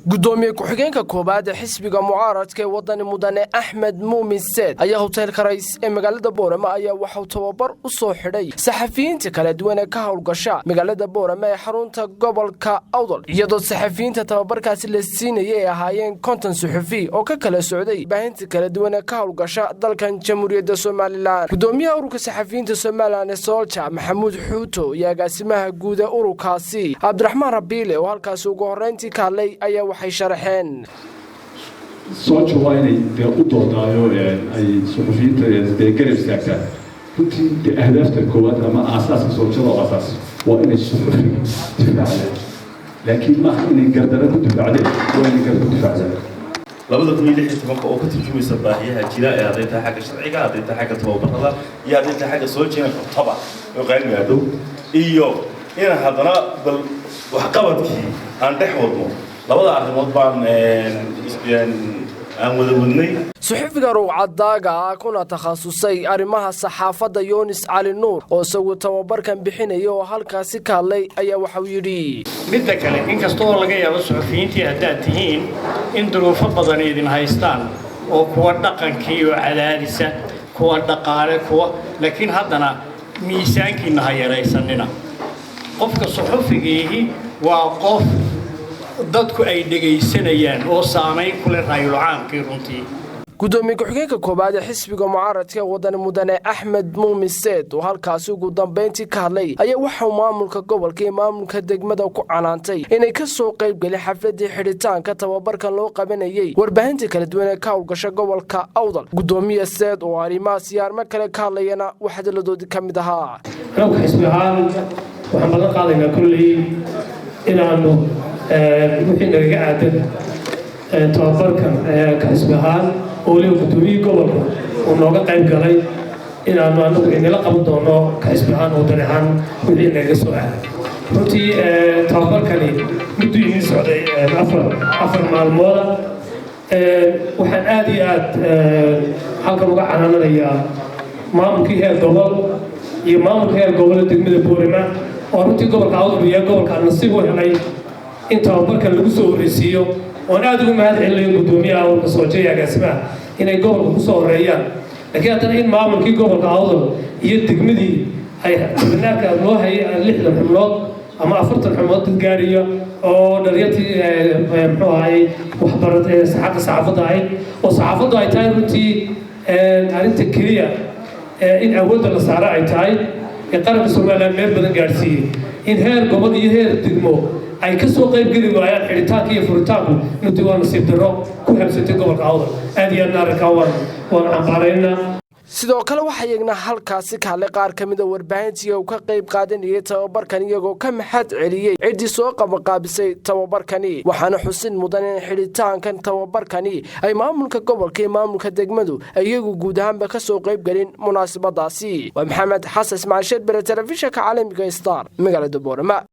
gudoomiye ku-xigeenka koobaad ee xisbiga mucaaradka ee wadani mudane Axmed Muumin Seed ayaa hoteelka Rays ee magaalada Boorama ayaa waxa uu tababar u soo xidhay saxafiyiinta kala duwan ee ka howlgasha magaalada Boorama ee xarunta gobolka Awdal iyadoo saxafiyiinta tababarkaasi la siinayay ay ahaayeen konton suxufi oo ka kala socday baahinta kala duwan ee ka howlgasha dalkan Jamhuuriyadda Soomaaliland gudoomiyaha ururka saxafiyiinta Soomaaliland Solja Maxamuud Xuuto iyo agaasimaha guud ee ururkaasi Cabdiraxmaan Rabiile oo halkaas ugu horeyntii ka hadlay ayaa waxay sharaxeen Solja waa inay u doodaayo ay suxufiyiinta garab istaagtaan runtii ahdaafta koowaad ama aasaaska Soljada oo asaas waa inay suxufiyiin difaacdaan laakiin ma inay gardara ku difaacdaan waa inay gardara ku difaacdaan labada kun iyo 16 oo ka turjumaysa baahiyaha jira ee ardayda xagga sharciga ardayda xagga tababarada iyo ardayda xagga soo jeedinta xubtaba oo qeyb gaadho iyo in haddana bal wax qabadkii aan dhex wadno labada arrimood baan aan wada wadnay suxufiga ruucadaaga kuna takhasusay arrimaha saxaafadda Yunis Cali Nuur oo isagu tababarkan bixinay oo halkaasi ka hadlay ayaa waxa uu yiri midda kale inkastoo laga yaabo suxufiyiintii haddaad tihiin in duruufo badan idin haystaan oo kuwa dhaqankii iyo cadaadisa kuwa dhaqaale kuwa laakiin haddana miisaankiina ha yaraysanina qofka suxufigiihi waa qof dadku ay dhageysanayaan oo saameyn ku leh raayul caamkii runtii gudoomiye ku-xigeenka koobaad ee xisbiga mucaaradka wadani mudane Axmed Muumin Seed oo halkaas ugu dambeyntii ka hadlay ayaa waxa uu maamulka gobolka iyo maamulka degmada ku canaantay inay ka soo qayb galeen xafladii xidhitaanka tababarkan loo qabanayay warbaahinta kala duwan ee ka howlgasha gobolka Awdal gudoomiye Seed oo arrimahaas yaarma kale ka hadlayana waxdaladoodii ka mid ahaa xisbi ahaan waxaan badan qaadaynaa kulley inaanu wixii naga aadan tababarkan xisbi ahaan oo leh gudoomiye gobolka oo nooga qayb galay inaanu anagu inala qaban doono xisbi ahaan oo danahan wixii naga soo aaday runtii tababarkani muddo idin socday afar maalmooda waxaan aad iyo aad halkan uga canaananayaa maamulkii heer gobol iyo maamulka heer gobolka degmada Boorama oo runtii gobolka Awdal iyo gobolka nasiib u helay in tababarkan lagu soo horeysiiyo oo aad ugu mahad celinayo gudoomiyaha ururka Solja agaasimaha inay gobolka ku soo horeeyaan laakiin haddana in maamulkii gobolka Awdal iyo degmadii ay barnaamijka loo hayay 60 xubnood ama 40 xubnood gaariyo oo dhaliyadii muxuu ahaayay waxbarashada saxaafadda oo saxaafaddu ay tahay runtii arrinta kaliya in awoodda la saaro ay tahay qaranka Soomaaliland meel badan gaarsiiyay in heer gobol iyo heer degmo ay ka soo qayb gali waayaan xiritaanka iyo furitaanku intii waa nasiib darro ku habsatay gobolka Awdal aad iyo aad waan cambaaraynaa sidoo kale waxa yagna halkaasi ka hadlay qaar ka mid ah warbaahintii oo ka qayb qaadanayay tababarkan iyagoo ka maxad celiyay cidii soo qabanqaabisay tababarkani waxaana xusin mudan in xiritaankan tababarkani ay maamulka gobolka iyo maamulka degmadu iyagu guud ahaanba ka soo qayb galin munaasabadaasi waa Maxamed Xasan Ismaaciil Bere telefishinka caalamiga Star magaalada Boorama.